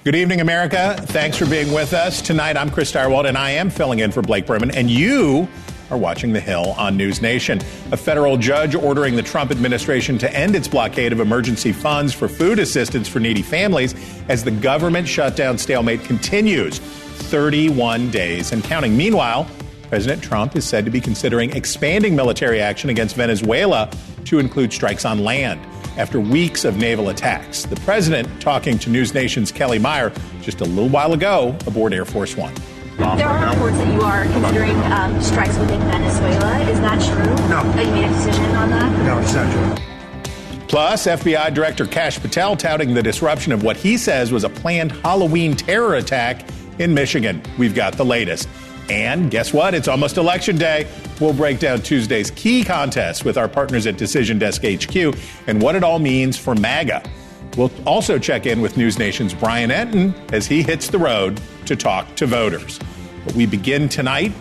Good evening, America. Thanks for being with us. Tonight, I'm Chris Starwald, and I am filling in for Blake Berman, and you are watching The Hill on NewsNation. A federal judge ordering the Trump administration to end its blockade of emergency funds for food assistance for needy families as the government shutdown stalemate continues. 31 days and counting. Meanwhile, President Trump is said to be considering expanding military action against Venezuela to include strikes on land after weeks of naval attacks. The president talking to NewsNation's Kelly Meyer just a little while ago aboard Air Force One. There are reports that you are considering strikes within Venezuela. Is that true? No. That you made a decision on that? No, it's not true. Plus, FBI Director Kash Patel touting the disruption of what he says was a planned Halloween terror attack in Michigan. We've got the latest. And guess what? It's almost Election Day. We'll break down Tuesday's key contests with our partners at Decision Desk HQ and what it all means for MAGA. We'll also check in with NewsNation's Brian Enton as he hits the road to talk to voters. But we begin tonight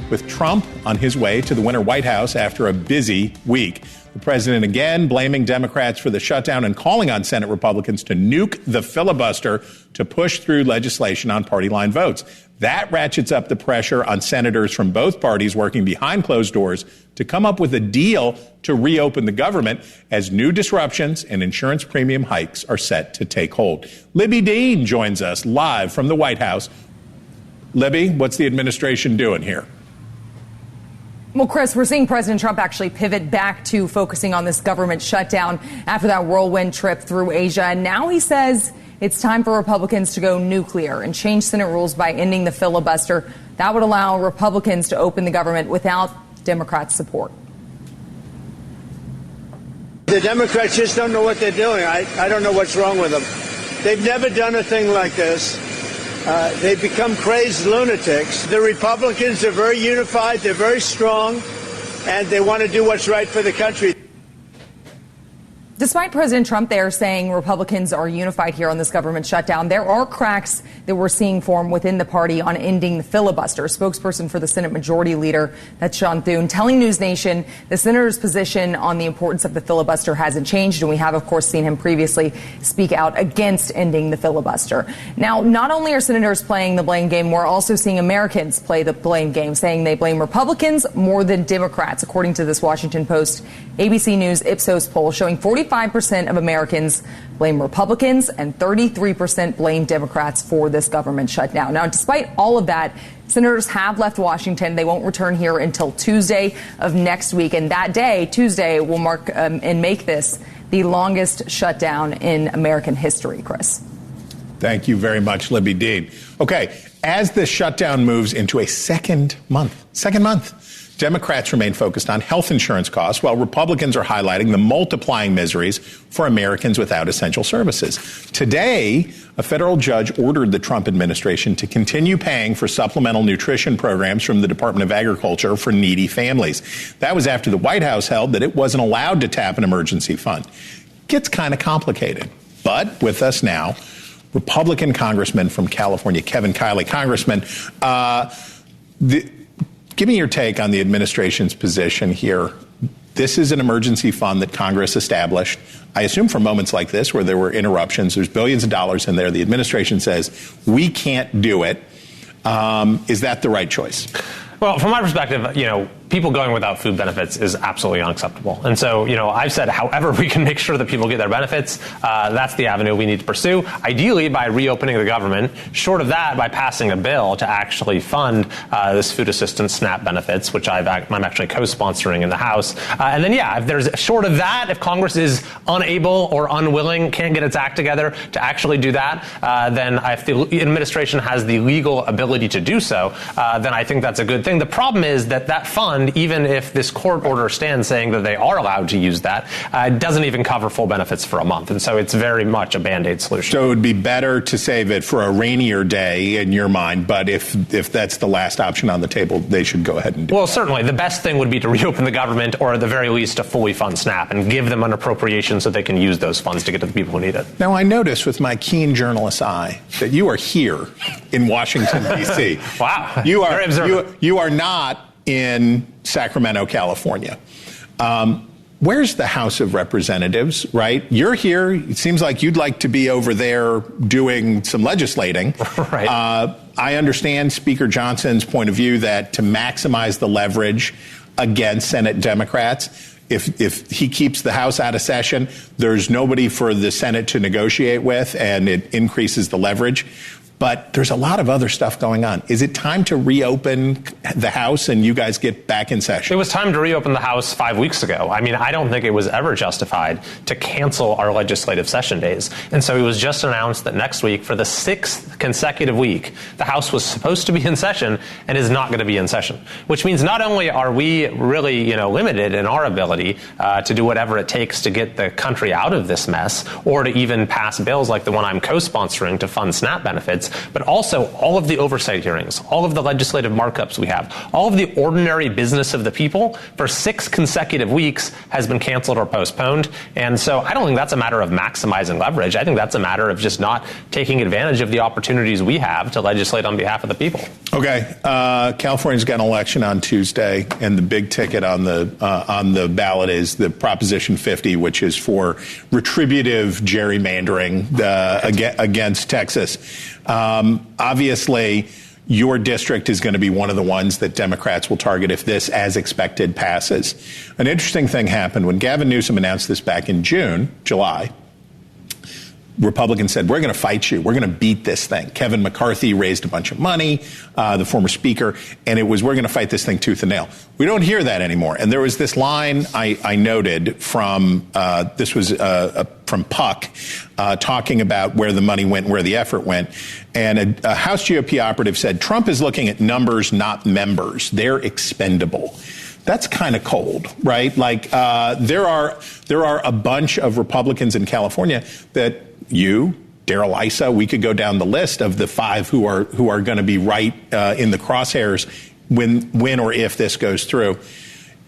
with Trump on his way to the winter White House after a busy week. The president again blaming Democrats for the shutdown and calling on Senate Republicans to nuke the filibuster to push through legislation on party line votes. That ratchets up the pressure on senators from both parties working behind closed doors to come up with a deal to reopen the government as new disruptions and insurance premium hikes are set to take hold. Libby Dean joins us live from the White House. Libby, what's the administration doing here? Well, Chris, we're seeing President Trump actually pivot back to focusing on this government shutdown after that whirlwind trip through Asia. And now he says it's time for Republicans to go nuclear and change Senate rules by ending the filibuster. That would allow Republicans to open the government without Democrats' support. The Democrats just don't know what they're doing. I don't know what's wrong with them. They've never done a thing like this. They've become crazed lunatics. The Republicans are very unified, they're very strong, and they want to do what's right for the country. Despite President Trump there saying Republicans are unified here on this government shutdown, there are cracks that we're seeing form within the party on ending the filibuster. A spokesperson for the Senate Majority Leader, that's Sean Thune, telling NewsNation the senator's position on the importance of the filibuster hasn't changed, and we have, of course, seen him previously speak out against ending the filibuster. Now, not only are senators playing the blame game, we're also seeing Americans play the blame game, saying they blame Republicans more than Democrats, according to this Washington Post ABC News Ipsos poll showing 45% of Americans blame Republicans and 33% blame Democrats for this government shutdown. Now, despite all of that, senators have left Washington. They won't return here until Tuesday of next week. And that day, Tuesday, will mark and make this the longest shutdown in American history, Chris. Thank you very much, Libby Dean. Okay, as the shutdown moves into a second month, Democrats remain focused on health insurance costs, while Republicans are highlighting the multiplying miseries for Americans without essential services. Today, a federal judge ordered the Trump administration to continue paying for supplemental nutrition programs from the Department of Agriculture for needy families. That was after the White House held that it wasn't allowed to tap an emergency fund. Gets kind of complicated. But with us now, Republican Congressman from California, Kevin Kiley. Congressman, give me your take on the administration's position here. This is an emergency fund that Congress established, I assume for moments like this where there were interruptions. There's billions of dollars in there. The administration says we can't do it. Is that the right choice? Well, from my perspective, people going without food benefits is absolutely unacceptable. And so, I've said however we can make sure that people get their benefits, that's the avenue we need to pursue. Ideally, by reopening the government. Short of that, by passing a bill to actually fund this food assistance SNAP benefits, which I'm actually co-sponsoring in the House. And then, if there's short of that, if Congress is unable or unwilling, can't get its act together to actually do that, then if the administration has the legal ability to do so, then I think that's a good thing. The problem is that fund, even if this court order stands saying that they are allowed to use that, doesn't even cover full benefits for a month. And so it's very much a Band-Aid solution. So it would be better to save it for a rainier day in your mind. But if that's the last option on the table, they should go ahead and do it. Well, certainly. The best thing would be to reopen the government or at the very least to fully fund SNAP and give them an appropriation so they can use those funds to get to the people who need it. Now, I notice with my keen journalist's eye that you are here in Washington, D.C. Wow. You are not in Sacramento, California. where's the House of Representatives, right? You're here. It seems like you'd like to be over there doing some legislating. Right. I understand Speaker Johnson's point of view that to maximize the leverage against Senate Democrats, if he keeps the House out of session, there's nobody for the Senate to negotiate with, and it increases the leverage. But there's a lot of other stuff going on. Is it time to reopen the House and you guys get back in session? It was time to reopen the House 5 weeks ago. I mean, I don't think it was ever justified to cancel our legislative session days. And so it was just announced that next week, for the 6th consecutive week, the House was supposed to be in session and is not going to be in session, which means not only are we really, limited in our ability to do whatever it takes to get the country out of this mess, or to even pass bills like the one I'm co-sponsoring to fund SNAP benefits, but also all of the oversight hearings, all of the legislative markups we have, all of the ordinary business of the people for 6 consecutive weeks has been canceled or postponed. And so I don't think that's a matter of maximizing leverage. I think that's a matter of just not taking advantage of the opportunities we have to legislate on behalf of the people. Okay. California's got an election on Tuesday, and the big ticket on the ballot is the Proposition 50, which is for retributive gerrymandering against Texas. Obviously, your district is going to be one of the ones that Democrats will target if this, as expected, passes. An interesting thing happened when Gavin Newsom announced this back in July. Republicans said, we're going to fight you. We're going to beat this thing. Kevin McCarthy raised a bunch of money, the former speaker, and it was, we're going to fight this thing tooth and nail. We don't hear that anymore. And there was this line I noted from, from Puck, talking about where the money went and where the effort went. And a House GOP operative said, Trump is looking at numbers, not members. They're expendable. That's kind of cold, right? Like, there are a bunch of Republicans in California that you, Darrell Issa, we could go down the list of the 5 who are going to be right in the crosshairs when or if this goes through.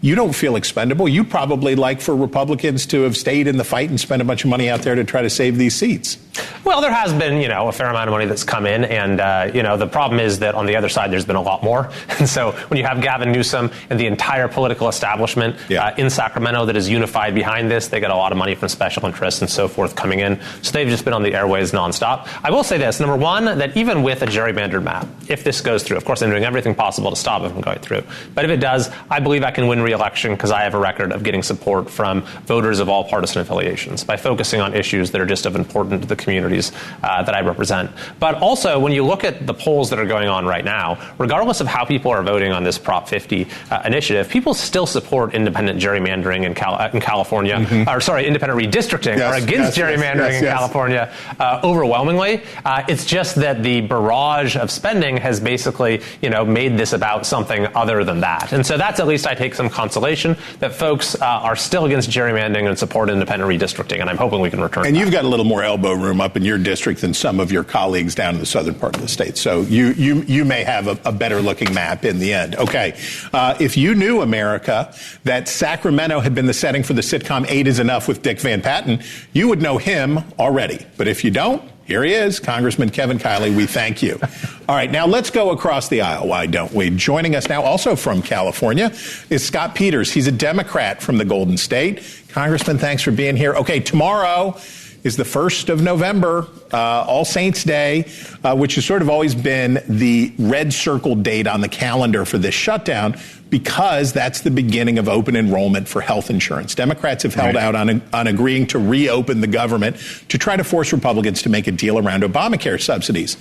You don't feel expendable. You probably like for Republicans to have stayed in the fight and spent a bunch of money out there to try to save these seats. Well, there has been, a fair amount of money that's come in. And, the problem is that on the other side, there's been a lot more. And so when you have Gavin Newsom and the entire political establishment in Sacramento that is unified behind this, they get a lot of money from special interests and so forth coming in. So they've just been on the airways nonstop. I will say this. Number one, that even with a gerrymandered map, if this goes through, of course, I'm doing everything possible to stop it from going through. But if it does, I believe I can win re-election because I have a record of getting support from voters of all partisan affiliations by focusing on issues that are just of importance to the communities that I represent. But also, when you look at the polls that are going on right now, regardless of how people are voting on this Prop 50 initiative, people still support independent gerrymandering in California, independent redistricting or against gerrymandering in California overwhelmingly. It's just that the barrage of spending has basically, made this about something other than that. And so that's, at least I take some consolation that folks are still against gerrymandering and support independent redistricting, and I'm hoping we can return. And you've got a little more elbow room up in your district than some of your colleagues down in the southern part of the state, so you may have a better looking map in the end. Okay, if you knew, America, that Sacramento had been the setting for the sitcom 8 is Enough with Dick Van Patten, you would know him already. But if you don't, here he is, Congressman Kevin Kiley. We thank you. All right, now let's go across the aisle. Why don't we? Joining us now, also from California, is Scott Peters. He's a Democrat from the Golden State. Congressman, thanks for being here. Okay, tomorrow is the 1st of November, All Saints Day, which has sort of always been the red circle date on the calendar for this shutdown, because that's the beginning of open enrollment for health insurance. Democrats have held out on agreeing to reopen the government to try to force Republicans to make a deal around Obamacare subsidies.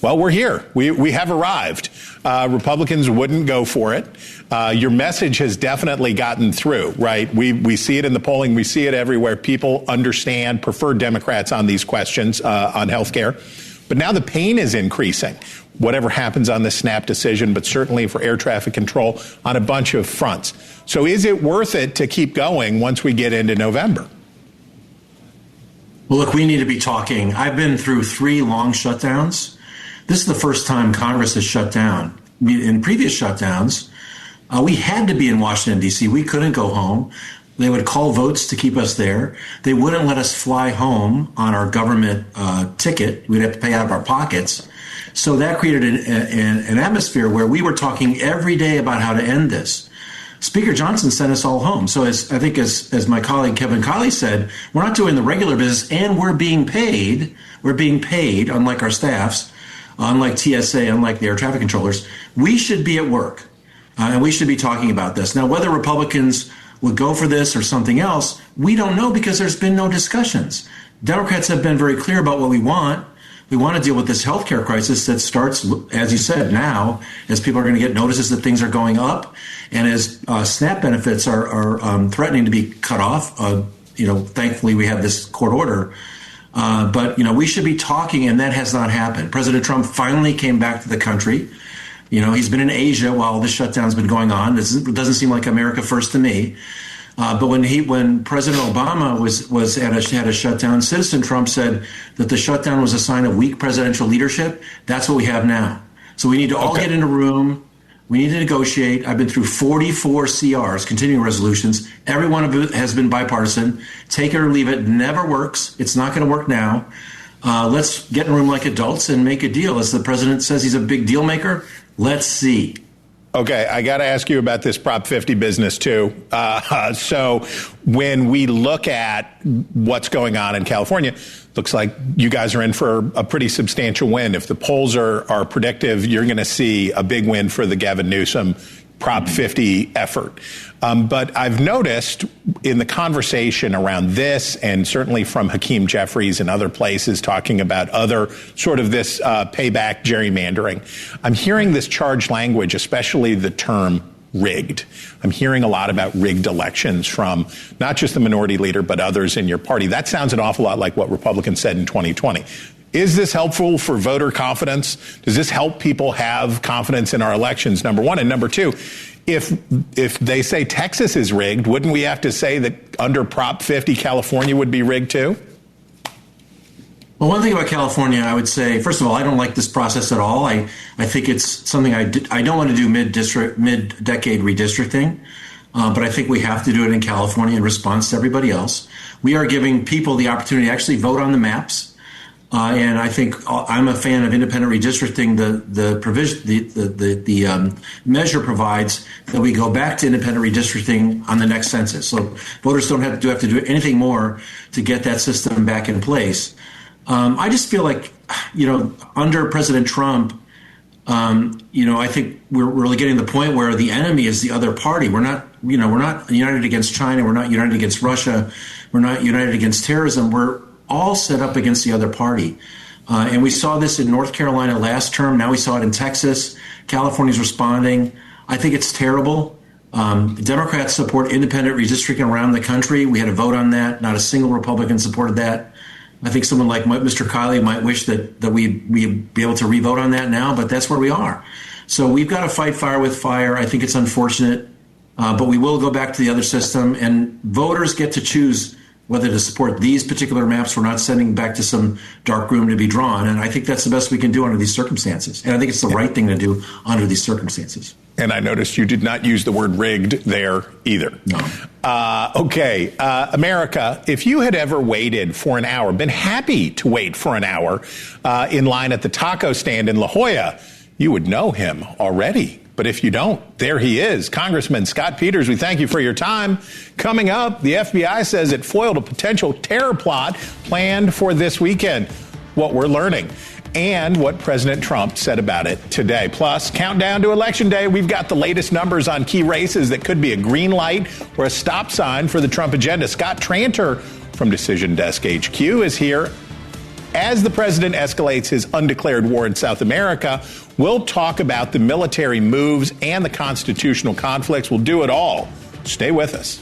Well, we're here. We have arrived. Republicans wouldn't go for it. Your message has definitely gotten through, right? We see it in the polling. We see it everywhere. People understand, prefer Democrats on these questions on health care. But now the pain is increasing, whatever happens on the SNAP decision, but certainly for air traffic control on a bunch of fronts. So is it worth it to keep going once we get into November? Well, look, we need to be talking. I've been through 3 long shutdowns. This is the first time Congress has shut down. In previous shutdowns, we had to be in Washington, D.C. We couldn't go home. They would call votes to keep us there. They wouldn't let us fly home on our government ticket. We'd have to pay out of our pockets. So that created an atmosphere where we were talking every day about how to end this. Speaker Johnson sent us all home. So as my colleague Kevin Colley said, we're not doing the regular business, and we're being paid. We're being paid, unlike our staffs, unlike TSA, unlike the air traffic controllers. We should be at work, and we should be talking about this. Now, whether Republicans would go for this or something else, we don't know, because there's been no discussions. Democrats have been very clear about what we want. We want to deal with this healthcare crisis that starts, as you said, now, as people are going to get notices that things are going up, and as SNAP benefits are threatening to be cut off. Thankfully, we have this court order. But we should be talking, and that has not happened. President Trump finally came back to the country. He's been in Asia while this shutdown's been going on. It doesn't seem like America first to me. But when President Obama had a shutdown, Citizen Trump said that the shutdown was a sign of weak presidential leadership. That's what we have now. So we need to all get in a room. We need to negotiate. I've been through 44 CRs, continuing resolutions. Every one of it has been bipartisan. Take it or leave it. Never works. It's not going to work now. Let's get in a room like adults and make a deal. As the president says, he's a big deal maker. Let's see. Okay, I got to ask you about this Prop 50 business, too. So when we look at what's going on in California, looks like you guys are in for a pretty substantial win. If the polls are predictive, you're going to see a big win for the Gavin Newsom Prop 50 effort. But I've noticed in the conversation around this, and certainly from Hakeem Jeffries and other places talking about other sort of this payback gerrymandering, I'm hearing this charged language, especially the term rigged. I'm hearing a lot about rigged elections from not just the minority leader, but others in your party. That sounds an awful lot like what Republicans said in 2020. Is this helpful for voter confidence? Does this help people have confidence in our elections, number one? And number two, if they say Texas is rigged, wouldn't we have to say that under Prop 50, California would be rigged too? Well, one thing about California, I would say, first of all, I don't like this process at all. I think it's something I don't want to do mid-decade redistricting, but I think we have to do it in California in response to everybody else. We are giving people the opportunity to actually vote on the maps. And I think I'm a fan of independent redistricting. The measure provides that we go back to independent redistricting on the next census. So voters don't have to do anything more to get that system back in place. I just feel like, under President Trump, I think we're really getting to the point where the enemy is the other party. We're not united against China. We're not united against Russia. We're not united against terrorism. We're all set up against the other party. And we saw this in North Carolina last term. Now we saw it in Texas. California's responding. I think it's terrible. Democrats support independent redistricting around the country. We had a vote on that. Not a single Republican supported that. I think someone like Mr. Kiley might wish that we'd be able to re-vote on that now, but that's where we are. So we've got to fight fire with fire. I think it's unfortunate, but we will go back to the other system, and voters get to choose whether to support these particular maps. We're not sending back to some dark room to be drawn. And I think that's the best we can do under these circumstances. And I think it's the right thing to do under these circumstances. And I noticed you did not use the word rigged there either. No. America, if you had ever waited for an hour, been happy to wait for an hour in line at the taco stand in La Jolla, you would know him already. But if you don't, there he is. Congressman Scott Peters, we thank you for your time. Coming up, the FBI says it foiled a potential terror plot planned for this weekend. What we're learning and what President Trump said about it today. Plus, countdown to Election Day. We've got the latest numbers on key races that could be a green light or a stop sign for the Trump agenda. Scott Tranter from Decision Desk HQ is here. As the president escalates his undeclared war in South America, we'll talk about the military moves and the constitutional conflicts. We'll do it all. Stay with us.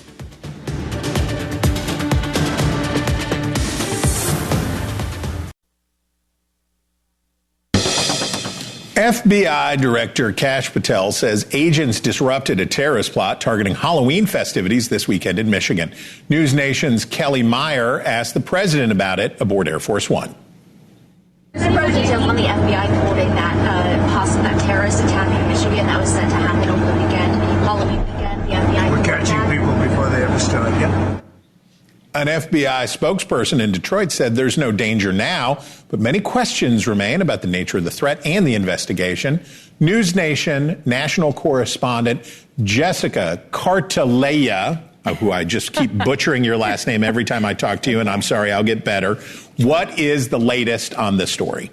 FBI Director Kash Patel says agents disrupted a terrorist plot targeting Halloween festivities this weekend in Michigan. NewsNation's Kelly Meyer asked the president about it aboard Air Force One. Some further details on the FBI thwarting that terrorist attack in Michigan that was set to happen over the weekend, Halloween weekend. The FBI. We're catching people before they ever start. Yeah. An FBI spokesperson in Detroit said there's no danger now, but many questions remain about the nature of the threat and the investigation. NewsNation national correspondent Jessica Cartalea, who I just keep butchering your last name every time I talk to you, and I'm sorry, I'll get better. What is the latest on this story?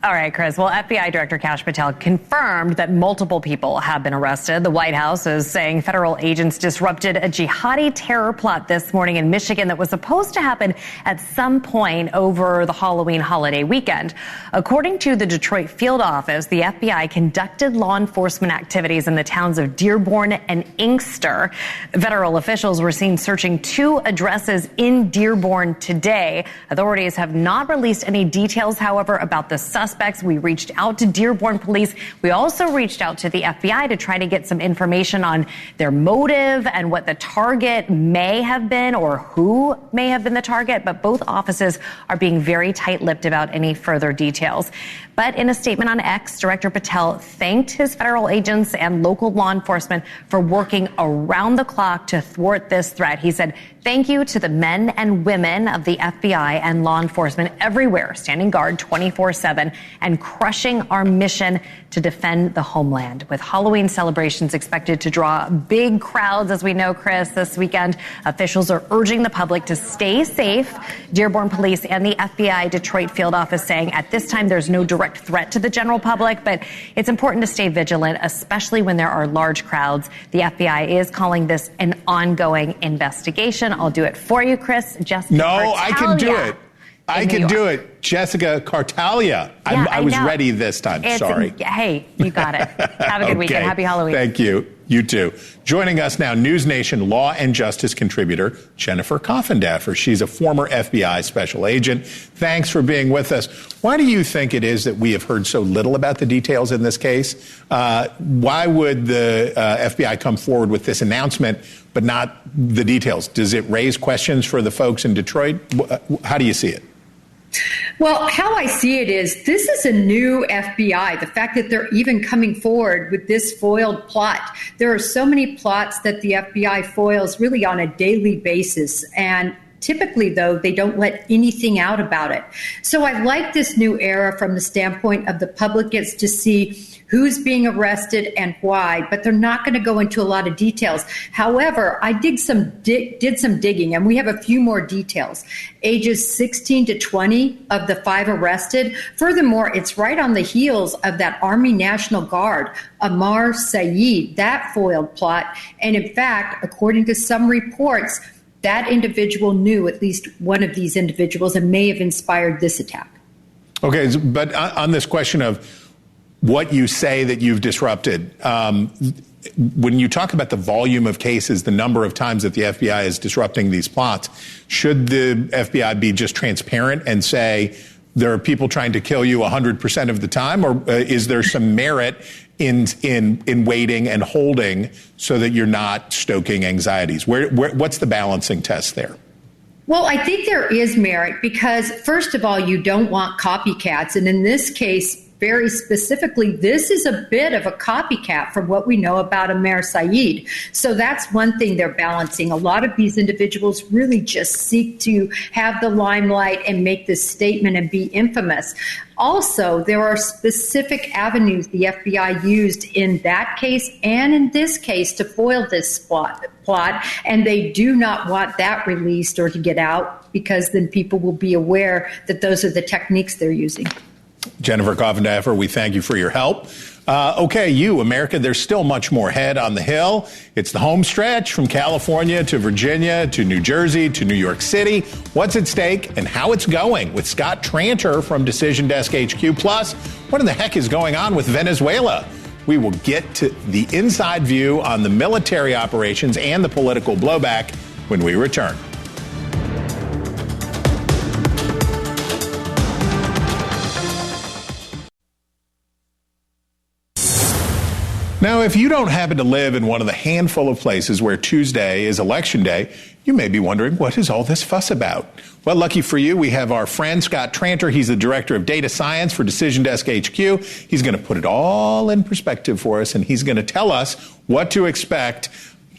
All right, Chris. Well, FBI Director Kash Patel confirmed that multiple people have been arrested. The White House is saying federal agents disrupted a jihadi terror plot this morning in Michigan that was supposed to happen at some point over the Halloween holiday weekend. According to the Detroit field office, the FBI conducted law enforcement activities in the towns of Dearborn and Inkster. Federal officials were seen searching 2 addresses in Dearborn today. Authorities have not released any details, however, about the suspects. We reached out to Dearborn police. We also reached out to the FBI to try to get some information on their motive and what the target may have been or who may have been the target. But both offices are being very tight-lipped about any further details. But in a statement on X, Director Patel thanked his federal agents and local law enforcement for working around the clock to thwart this threat. He said, "Thank you to the men and women of the FBI and law enforcement everywhere, standing guard 24/7 and crushing our mission to defend the homeland." With Halloween celebrations expected to draw big crowds, as we know, Chris, this weekend, officials are urging the public to stay safe. Dearborn Police and the FBI Detroit field office saying at this time there's no direct threat to the general public, but it's important to stay vigilant, especially when there are large crowds. The FBI is calling this an ongoing investigation. I'll do it for you, Chris. Jessica No, I can do it. I can do York. it. Jessica Cartalea. I was ready this time. Sorry. Hey, you got it. Have a good weekend. Happy Halloween. Thank you. You too. Joining us now, NewsNation law and justice contributor Jennifer Coffindaffer. She's a former FBI special agent. Thanks for being with us. Why do you think it is that we have heard so little about the details in this case? Why would the FBI come forward with this announcement but not the details? Does it raise questions for the folks in Detroit? How do you see it? Well, how I see it is this is a new FBI. The fact that they're even coming forward with this foiled plot. There are so many plots that the FBI foils really on a daily basis. And typically, though, they don't let anything out about it. So I like this new era from the standpoint of the public gets to see who's being arrested and why, but they're not going to go into a lot of details. However, I did some digging, and we have a few more details. Ages 16 to 20 of the 5 arrested. Furthermore, it's right on the heels of that Army National Guard, Amar Saeed, that foiled plot. And in fact, according to some reports, that individual knew at least one of these individuals and may have inspired this attack. Okay, but on this question of what you say that you've disrupted, when you talk about the volume of cases, the number of times that the FBI is disrupting these plots, should the FBI be just transparent and say there are people trying to kill you 100% of the time, or is there some merit in waiting and holding so that you're not stoking anxieties? What's the balancing test there? Well, I think there is merit because, first of all, you don't want copycats. And in this case, very specifically, this is a bit of a copycat from what we know about Amar Saeed. So that's one thing they're balancing. A lot of these individuals really just seek to have the limelight and make this statement and be infamous. Also, there are specific avenues the FBI used in that case and in this case to foil this plot, and they do not want that released or to get out because then people will be aware that those are the techniques they're using. Jennifer Coffindaffer, we thank you for your help. Okay, America, there's still much more ahead on the Hill. It's the home stretch from California to Virginia to New Jersey to New York City. What's at stake and how it's going with Scott Tranter from Decision Desk HQ. Plus, what in the heck is going on with Venezuela? We will get to the inside view on the military operations and the political blowback when we return. Now, if you don't happen to live in one of the handful of places where Tuesday is Election Day, you may be wondering, what is all this fuss about? Well, lucky for you, we have our friend Scott Tranter. He's the Director of Data Science for Decision Desk HQ. He's going to put it all in perspective for us, and he's going to tell us what to expect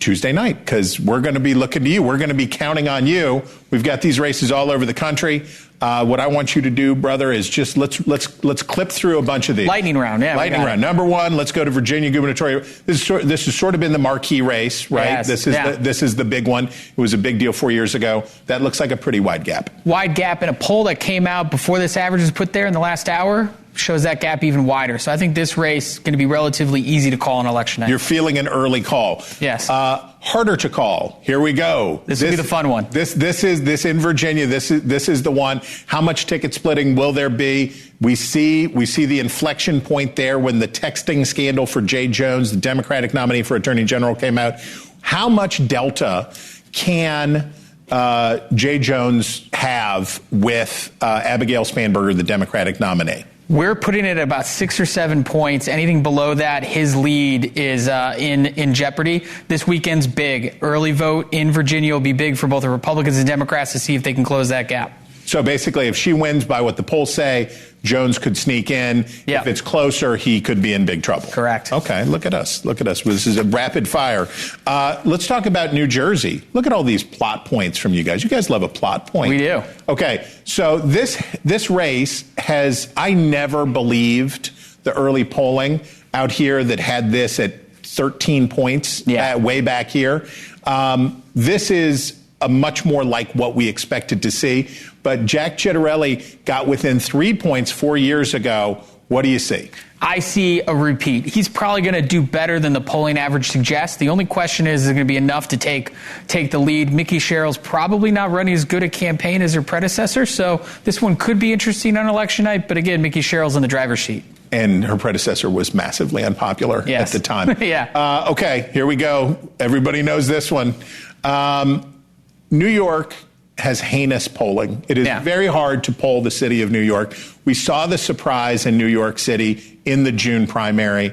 Tuesday night, because we're going to be looking to you. We're going to be counting on you. We've got these races all over the country. What I want you to do, brother, is just let's clip through a bunch of these. Lightning round, yeah. Lightning round. Number one, let's go to Virginia gubernatorial. This has sort of been the marquee race, right? Yes, this is the big one. It was a big deal 4 years ago. That looks like a pretty wide gap. Wide gap in a poll that came out before this average was put there in the last hour shows that gap even wider. So I think this race is going to be relatively easy to call on election night. You're feeling an early call. Yes. Harder to call. Here we go. This will be the fun one. This is in Virginia. This is the one. How much ticket splitting will there be? We see the inflection point there when the texting scandal for Jay Jones, the Democratic nominee for Attorney General, came out. How much delta can Jay Jones have with Abigail Spanberger, the Democratic nominee? We're putting it at about 6 or 7 points. Anything below that, his lead is in jeopardy. This weekend's big. Early vote in Virginia will be big for both the Republicans and Democrats to see if they can close that gap. So basically, if she wins by what the polls say, Jones could sneak in. Yep. If it's closer, he could be in big trouble. Correct. Okay, look at us. This is a rapid fire. Let's talk about New Jersey. Look at all these plot points from you guys. You guys love a plot point. We do. Okay, so this race I never believed the early polling out here that had this at 13 points way back here. This is much more like what we expected to see. But Jack Ciattarelli got within 3 points 4 years ago. What do you see? I see a repeat. He's probably going to do better than the polling average suggests. The only question is it going to be enough to take the lead? Mickey Sherrill's probably not running as good a campaign as her predecessor, so this one could be interesting on election night. But again, Mickey Sherrill's in the driver's seat. And her predecessor was massively unpopular at the time. Yeah. Okay, here we go. Everybody knows this one. New York has heinous polling. It is very hard to poll the city of New York. We saw the surprise in New York City in the June primary.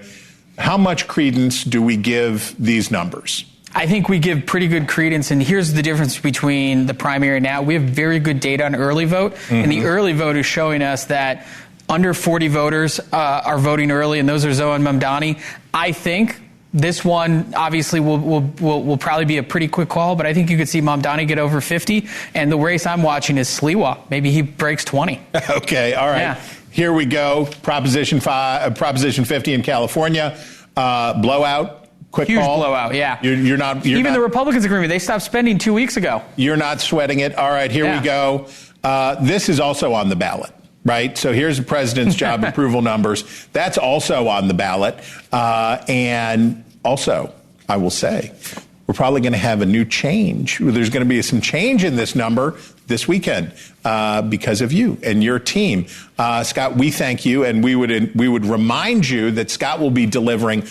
How much credence do we give these numbers? I think we give pretty good credence, and here's the difference between the primary now. We have very good data on early vote, and the early vote is showing us that under 40 voters are voting early, and those are Zoe and Mamdani. I think this one obviously will probably be a pretty quick call, but I think you could see Mamdani get over 50. And the race I'm watching is Sliwa. Maybe he breaks 20. Okay, all right. Yeah. Here we go. Proposition 50 in California. Blowout. Quick Huge call. blowout, yeah. You're not. The Republicans agree with me. They stopped spending 2 weeks ago. You're not sweating it. All right, here we go. This is also on the ballot. Right. So here's the president's job approval numbers. That's also on the ballot. And also, I will say, we're probably going to have a new change. There's going to be some change in this number this weekend because of you and your team. Scott, we thank you. And we would remind you that Scott will be delivering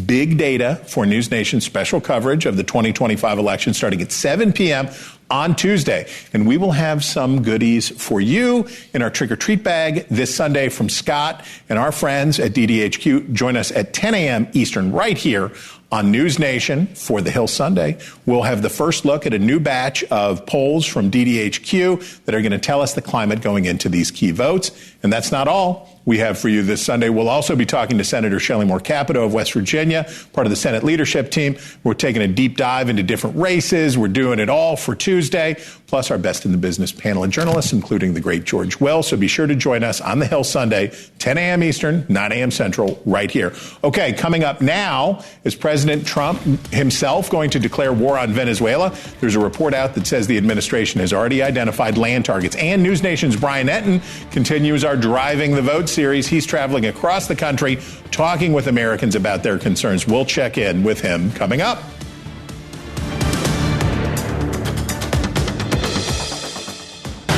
big data for NewsNation special coverage of the 2025 election starting at 7 p.m. on Tuesday. And we will have some goodies for you in our trick-or-treat bag this Sunday from Scott and our friends at DDHQ. Join us at 10 a.m. Eastern right here on NewsNation for the Hill Sunday. We'll have the first look at a new batch of polls from DDHQ that are going to tell us the climate going into these key votes. And that's not all we have for you this Sunday. We'll also be talking to Senator Shelley Moore Capito of West Virginia, part of the Senate leadership team. We're taking a deep dive into different races. We're doing it all for Tuesday, plus our best in the business panel of journalists, including the great George Will. So be sure to join us on the Hill Sunday, 10 a.m. Eastern, 9 a.m. Central, right here. Okay, coming up now is President Trump himself going to declare war on Venezuela. There's a report out that says the administration has already identified land targets. And NewsNation's Brian Etten continues our Driving the Vote series. He's traveling across the country, talking with Americans about their concerns. We'll check in with him coming up.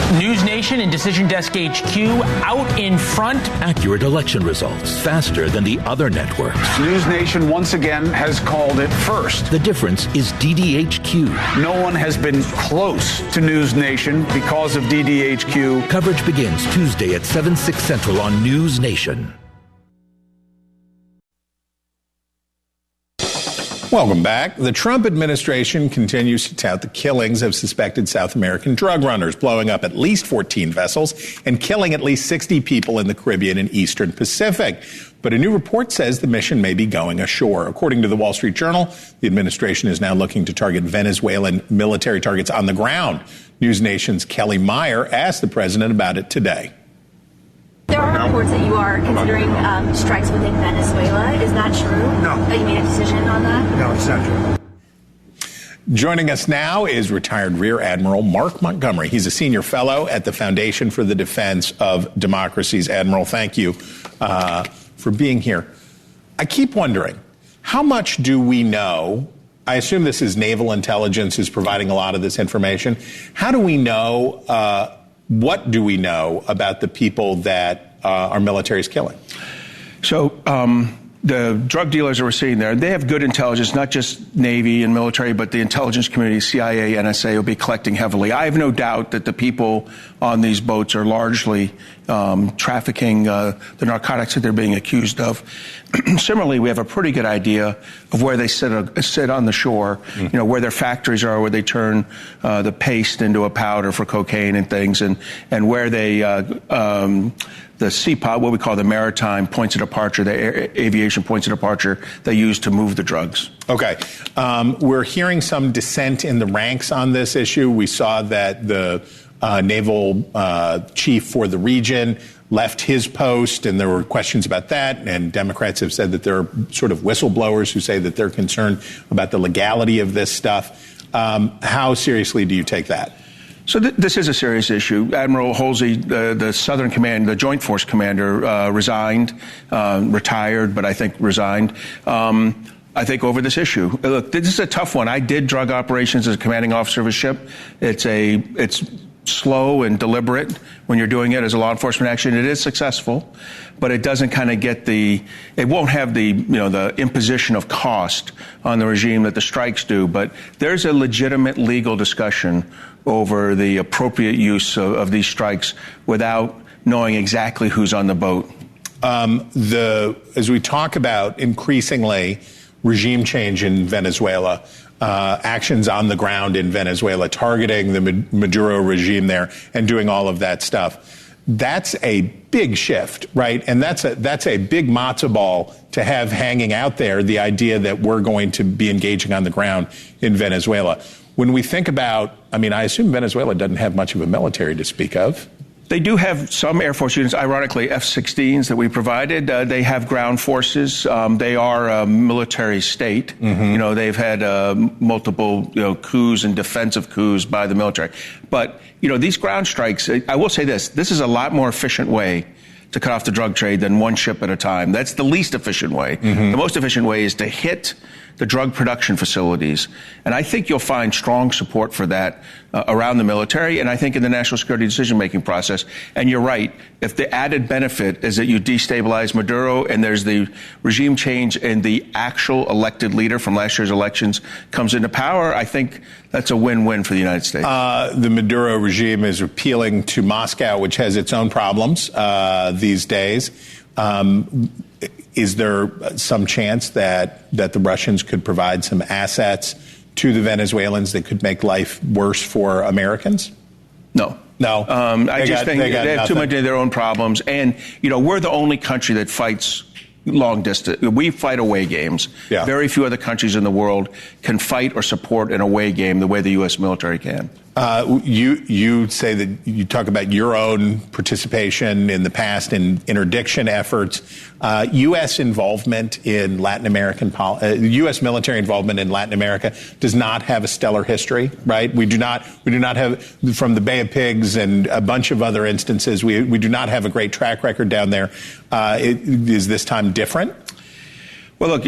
NewsNation and Decision Desk HQ out in front. Accurate election results faster than the other networks. NewsNation once again has called it first. The difference is DDHQ. No one has been close to NewsNation because of DDHQ. Coverage begins Tuesday at 7/6 Central on NewsNation. Welcome back. The Trump administration continues to tout the killings of suspected South American drug runners, blowing up at least 14 vessels and killing at least 60 people in the Caribbean and Eastern Pacific. But a new report says the mission may be going ashore. According to the Wall Street Journal, the administration is now looking to target Venezuelan military targets on the ground. NewsNation's Kelly Meyer asked the president about it today. There are reports that you are considering strikes within Venezuela. Is that true? No. That you made a decision on that? No, it's not true. Joining us now is retired Rear Admiral Mark Montgomery. He's a senior fellow at the Foundation for the Defense of Democracies. Admiral, thank you for being here. I keep wondering, how much do we know? I assume this is naval intelligence is providing a lot of this information. How do we know, what do we know about the people that our military is killing? So the drug dealers that we're seeing there, they have good intelligence, not just Navy and military, but the intelligence community, CIA, NSA, will be collecting heavily. I have no doubt that the people on these boats are largely trafficking the narcotics that they're being accused of. Similarly, we have a pretty good idea of where they sit on the shore, you know, where their factories are, where they turn the paste into a powder for cocaine and things, and where they the CPOT, what we call the maritime points of departure, the aviation points of departure they use to move the drugs. Okay. We're hearing some dissent in the ranks on this issue. We saw that the naval chief for the region left his post, and there were questions about that, and Democrats have said that there are sort of whistleblowers who say that they're concerned about the legality of this stuff. How seriously do you take that? So this is a serious issue. Admiral Halsey, the Southern Command, the Joint Force Commander, resigned, retired, but I think resigned. I think over this issue. Look, this is a tough one. I did drug operations as a commanding officer of a ship. It's slow and deliberate when you're doing it as a law enforcement action. It is successful, but it doesn't kind of get it won't have the imposition of cost on the regime that the strikes do. But there's a legitimate legal discussion over the appropriate use of these strikes without knowing exactly who's on the boat. As we talk about increasingly regime change in Venezuela, actions on the ground in Venezuela, targeting the Maduro regime there and doing all of that stuff. That's a big shift, right? And that's a big matzo ball to have hanging out there, the idea that we're going to be engaging on the ground in Venezuela. When we think about, I assume Venezuela doesn't have much of a military to speak of. They do have some Air Force units, ironically, F-16s that we provided. They have ground forces. They are a military state. Mm-hmm. They've had multiple coups and defensive coups by the military. But, these ground strikes, I will say this is a lot more efficient way to cut off the drug trade than one ship at a time. That's the least efficient way. Mm-hmm. The most efficient way is to hit the drug production facilities. And I think you'll find strong support for that around the military, and I think in the national security decision-making process. And you're right, if the added benefit is that you destabilize Maduro and there's the regime change and the actual elected leader from last year's elections comes into power, I think that's a win-win for the United States. The Maduro regime is appealing to Moscow, which has its own problems these days. Is there some chance that the Russians could provide some assets to the Venezuelans that could make life worse for Americans? No. I just think they have too many of their own problems. And, we're the only country that fights long distance. We fight away games. Yeah. Very few other countries in the world can fight or support an away game the way the U.S. military can. You say that you talk about your own participation in the past in interdiction efforts. U.S. involvement in Latin American U.S. military involvement in Latin America does not have a stellar history, right? We do not have, from the Bay of Pigs and a bunch of other instances, we do not have a great track record down there. Is this time different? Well, look,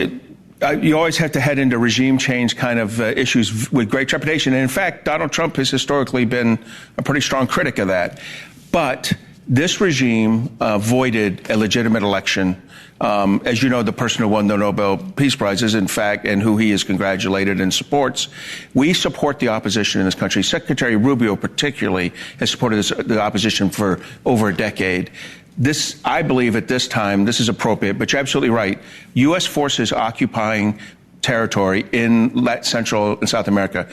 you always have to head into regime change kind of issues with great trepidation. And in fact, Donald Trump has historically been a pretty strong critic of that. But this regime voided a legitimate election. As you know, the person who won the Nobel Peace Prize is, in fact, and who he is congratulated and supports. We support the opposition in this country. Secretary Rubio particularly has supported the opposition for over a decade. I believe at this time, this is appropriate, but you're absolutely right. U.S. forces occupying territory in Central and South America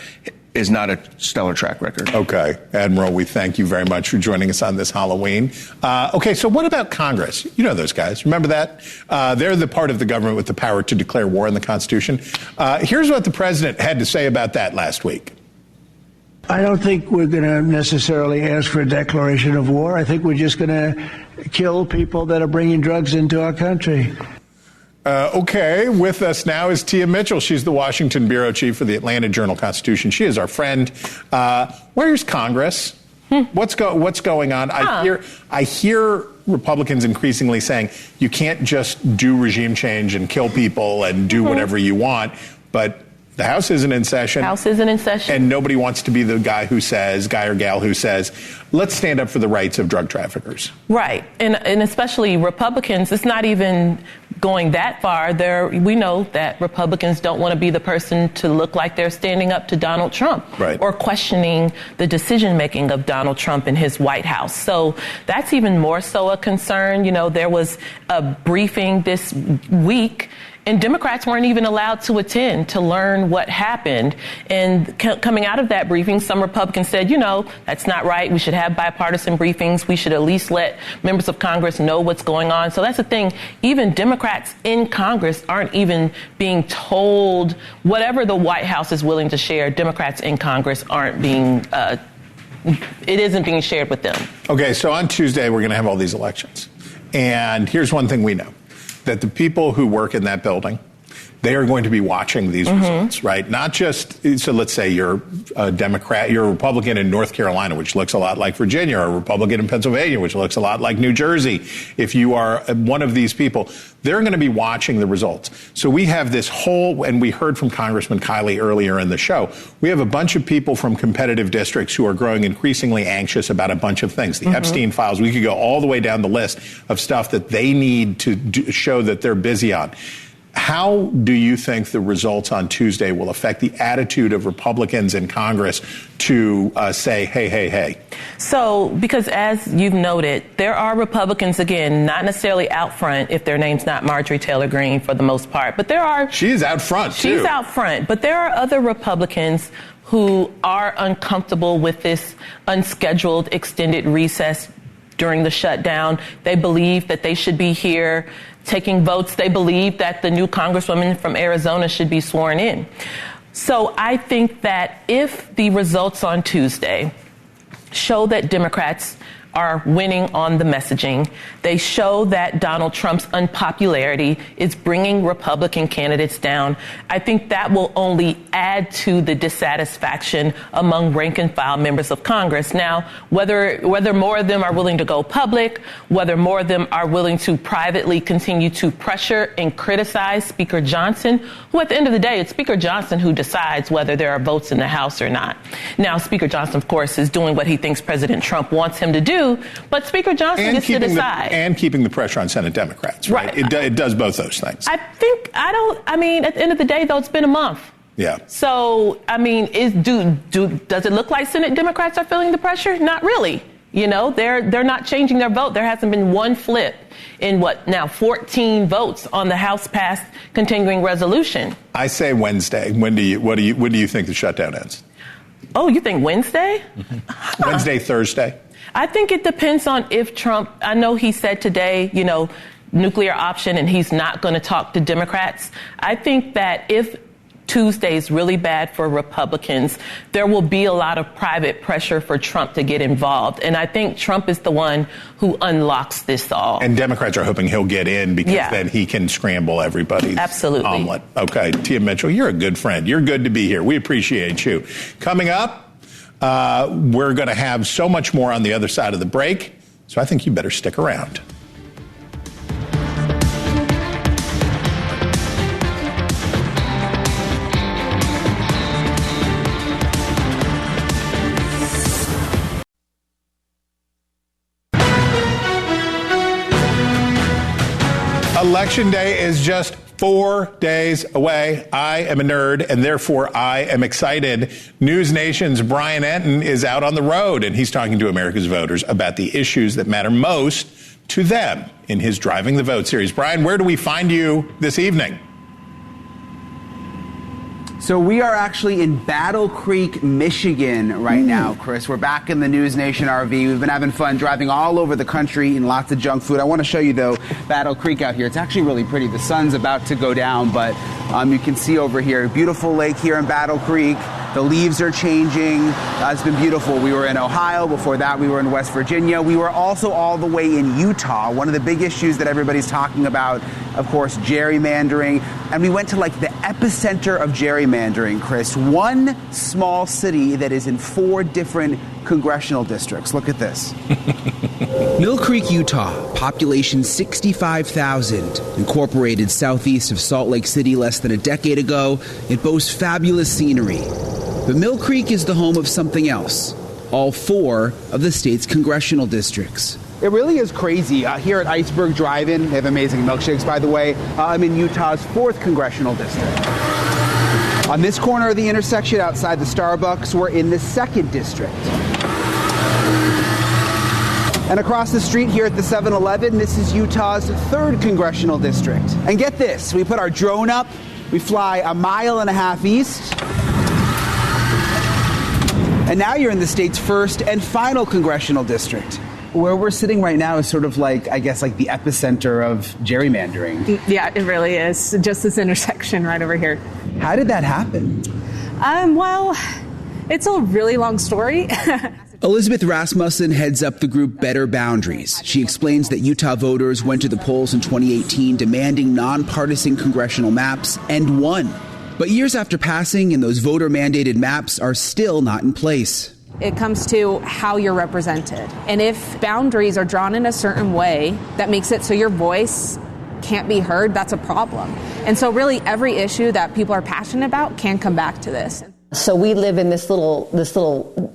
is not a stellar track record. Okay. Admiral, we thank you very much for joining us on this Halloween. Okay, so what about Congress? You know those guys. Remember that? They're the part of the government with the power to declare war on the Constitution. Here's what the president had to say about that last week. I don't think we're going to necessarily ask for a declaration of war. I think we're just going to kill people that are bringing drugs into our country. Okay, with us now is Tia Mitchell. She's the Washington bureau chief for the Atlanta Journal-Constitution. She is our friend. Where's Congress? What's going on? I hear Republicans increasingly saying you can't just do regime change and kill people and do whatever you want, but the House isn't in session. And nobody wants to be the guy or gal who says, let's stand up for the rights of drug traffickers. Right. And especially Republicans, it's not even going that far. We know that Republicans don't want to be the person to look like they're standing up to Donald Trump or questioning the decision making of Donald Trump in his White House. So that's even more so a concern. You know, there was a briefing this week, and Democrats weren't even allowed to attend to learn what happened. And coming out of that briefing, some Republicans said, that's not right. We should have bipartisan briefings. We should at least let members of Congress know what's going on. So that's the thing. Even Democrats in Congress aren't even being told whatever the White House is willing to share. Democrats in Congress aren't being it isn't being shared with them. Okay, so on Tuesday, we're going to have all these elections. And here's one thing we know. That the people who work in that building, they are going to be watching these results, right? Not just, so let's say you're a Democrat, you're a Republican in North Carolina, which looks a lot like Virginia, or a Republican in Pennsylvania, which looks a lot like New Jersey. If you are one of these people, they're going to be watching the results. So we have this whole, and we heard from Congressman Kiley earlier in the show, we have a bunch of people from competitive districts who are growing increasingly anxious about a bunch of things. The Epstein files, we could go all the way down the list of stuff that they need to show that they're busy on. How do you think the results on Tuesday will affect the attitude of Republicans in Congress to say, hey? So, because as you've noted, there are Republicans, again, not necessarily out front if their name's not Marjorie Taylor Greene for the most part, but there are... She's out front, too. She's out front, but there are other Republicans who are uncomfortable with this unscheduled extended recess during the shutdown. They believe that they should be here taking votes. They believe that the new Congresswoman from Arizona should be sworn in. So I think that if the results on Tuesday show that Democrats are winning on the messaging, they show that Donald Trump's unpopularity is bringing Republican candidates down, I think that will only add to the dissatisfaction among rank and file members of Congress. Now, whether more of them are willing to go public, whether more of them are willing to privately continue to pressure and criticize Speaker Johnson, who at the end of the day, it's Speaker Johnson who decides whether there are votes in the House or not. Now, Speaker Johnson, of course, is doing what he thinks President Trump wants him to do, but Speaker Johnson gets to decide. And keeping the pressure on Senate Democrats, right? It does both those things. At the end of the day, though, it's been a month. Yeah. So, does it look like Senate Democrats are feeling the pressure? Not really. They're not changing their vote. There hasn't been one flip in 14 votes on the House passed continuing resolution. I say Wednesday. When do you think the shutdown ends? Oh, you think Wednesday? Wednesday, Thursday? I think it depends on if Trump, I know he said today, nuclear option, and he's not going to talk to Democrats. I think that if Tuesday is really bad for Republicans, there will be a lot of private pressure for Trump to get involved. And I think Trump is the one who unlocks this all. And Democrats are hoping he'll get in because then he can scramble everybody's omelet. Okay, Tia Mitchell, you're a good friend. You're good to be here. We appreciate you. Coming up, we're going to have so much more on the other side of the break, so I think you better stick around. Election day is just 4 days away. I am a nerd, and therefore I am excited. NewsNation's Brian Enton is out on the road, and he's talking to America's voters about the issues that matter most to them in his Driving the Vote series. Brian, where do we find you this evening? So we are actually in Battle Creek, Michigan right now, Chris. We're back in the NewsNation RV. We've been having fun driving all over the country, eating lots of junk food. I want to show you, though, Battle Creek out here. It's actually really pretty. The sun's about to go down, but you can see over here, beautiful lake here in Battle Creek. The leaves are changing. It's been beautiful. We were in Ohio. Before that, we were in West Virginia. We were also all the way in Utah. One of the big issues that everybody's talking about, of course, gerrymandering. And we went to like the epicenter of gerrymandering, Chris. One small city that is in 4 different congressional districts. Look at this. Mill Creek, Utah, population 65,000, incorporated southeast of Salt Lake City less than a decade ago. It boasts fabulous scenery. But Mill Creek is the home of something else, all 4 of the state's congressional districts. It really is crazy. Here at Iceberg Drive-In, they have amazing milkshakes, by the way. I'm in Utah's 4th congressional district. On this corner of the intersection outside the Starbucks, we're in the 2nd district. And across the street here at the 7-Eleven, this is Utah's 3rd congressional district. And get this, we put our drone up, we fly 1.5 miles east, and now you're in the state's 1st and final congressional district. Where we're sitting right now is sort of like, I guess, like the epicenter of gerrymandering. Yeah, it really is. Just this intersection right over here. How did that happen? Well, it's a really long story. Elizabeth Rasmussen heads up the group Better Boundaries. She explains that Utah voters went to the polls in 2018 demanding nonpartisan congressional maps and won. But years after passing, and those voter-mandated maps are still not in place. It comes to how you're represented. And if boundaries are drawn in a certain way that makes it so your voice can't be heard, that's a problem. And so really every issue that people are passionate about can come back to this. So we live in this little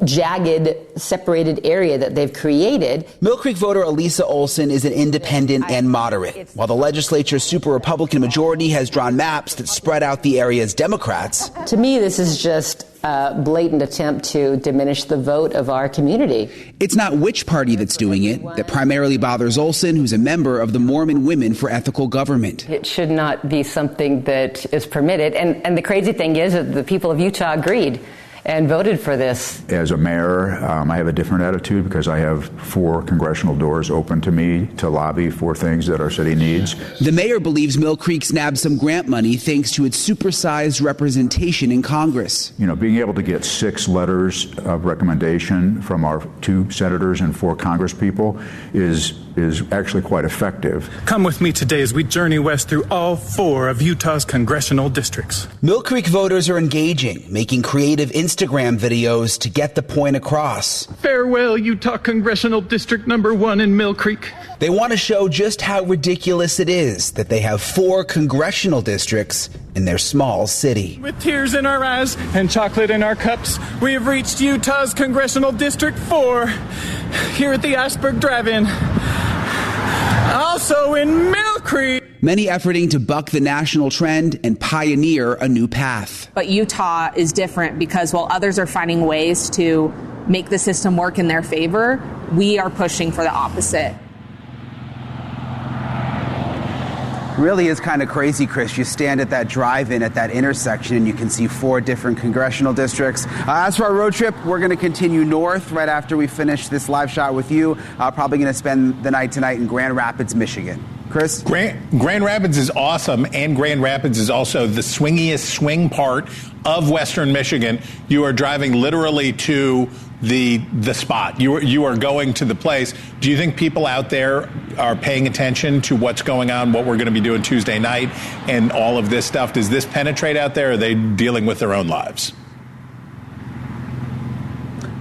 jagged, separated area that they've created. Mill Creek voter Elisa Olson is an independent and moderate, while the legislature's super Republican majority has drawn maps that spread out the area's Democrats. To me, this is just a blatant attempt to diminish the vote of our community. It's not which party that's doing it that primarily bothers Olson, who's a member of the Mormon Women for Ethical Government. It should not be something that is permitted. And the crazy thing is that the people of Utah agreed and voted for this. As a mayor, I have a different attitude because I have 4 congressional doors open to me to lobby for things that our city needs. The mayor believes Mill Creek's nabbed some grant money thanks to its supersized representation in Congress. You know, being able to get 6 letters of recommendation from our 2 senators and 4 congresspeople is actually quite effective. Come with me today as we journey west through all 4 of Utah's congressional districts. Mill Creek voters are engaging, making creative Instagram videos to get the point across. Farewell, Utah Congressional District number 1 in Mill Creek. They want to show just how ridiculous it is that they have 4 congressional districts in their small city. With tears in our eyes and chocolate in our cups, we have reached Utah's Congressional District 4 here at the Iceberg Drive-In. Also in Mill Creek. Many efforting to buck the national trend and pioneer a new path. But Utah is different because while others are finding ways to make the system work in their favor, we are pushing for the opposite. Really is kind of crazy, Chris. You stand at that drive-in at that intersection and you can see 4 different congressional districts. As for our road trip, we're going to continue north right after we finish this live shot with you. Probably going to spend the night tonight in Grand Rapids, Michigan. Chris? Grand Rapids is awesome, and Grand Rapids is also the swingiest swing part of Western Michigan. You are driving literally to the spot. You are going to the place. Do you think people out there are paying attention to what's going on, what we're going to be doing Tuesday night, and all of this stuff? Does this penetrate out there, or are they dealing with their own lives?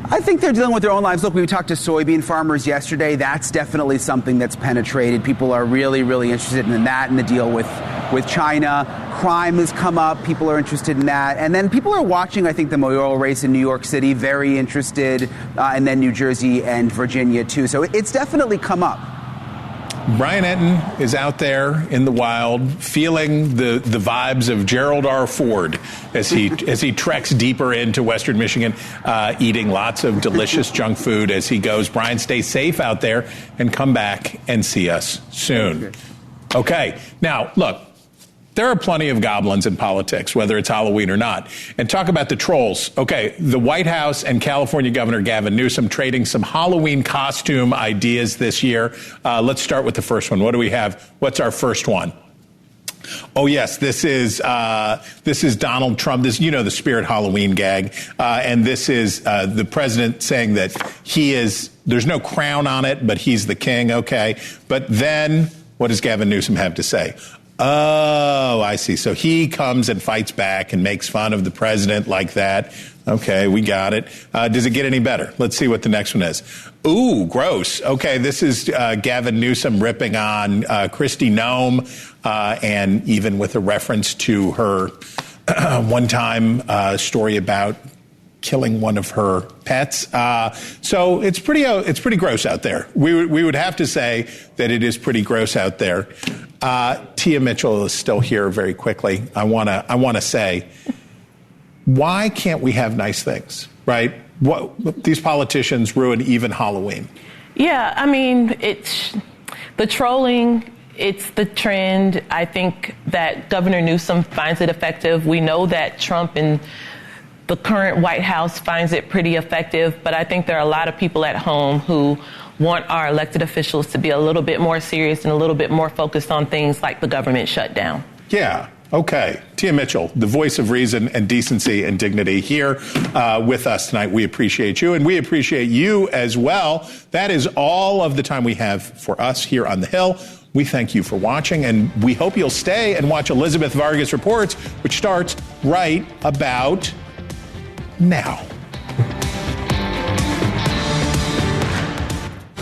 I think they're dealing with their own lives. Look, we talked to soybean farmers yesterday. That's definitely something that's penetrated. People are really, really interested in that and the deal with China. Crime has come up. People are interested in that. And then people are watching, I think, the mayoral race in New York City, very interested, and then New Jersey and Virginia, too. So it's definitely come up. Brian Enton is out there in the wild, feeling the vibes of Gerald R. Ford as he treks deeper into Western Michigan, eating lots of delicious junk food as he goes. Brian, stay safe out there and come back and see us soon. Okay, now look. there are plenty of goblins in politics, whether it's Halloween or not. And talk about the trolls. Okay, the White House and California Governor Gavin Newsom trading some Halloween costume ideas this year. Let's start with the first one. What do we have? What's our first one? Oh, yes, this is Donald Trump. This, you know, the Spirit Halloween gag. And this is the president saying that there's no crown on it, but he's the king. Okay. But then what does Gavin Newsom have to say? Oh, I see. So he comes and fights back and makes fun of the president like that. Okay, we got it. Does it get any better? Let's see what the next one is. Ooh, gross. Okay, this is Gavin Newsom ripping on Kristi Noem, and even with a reference to her one-time story about killing one of her pets. So it's pretty gross out there. We would have to say that it is pretty gross out there. Tia Mitchell is still here very quickly. I want to say, why can't we have nice things, right? These politicians ruin even Halloween. Yeah, I mean, it's the trolling. It's the trend. I think that Governor Newsom finds it effective. We know that Trump and the current White House finds it pretty effective, but I think there are a lot of people at home who want our elected officials to be a little bit more serious and a little bit more focused on things like the government shutdown. Yeah. Okay. Tia Mitchell, the voice of reason and decency and dignity here with us tonight. We appreciate you, and we appreciate you as well. That is all of the time we have for us here on the Hill. We thank you for watching, and we hope you'll stay and watch Elizabeth Vargas Reports, which starts right about now.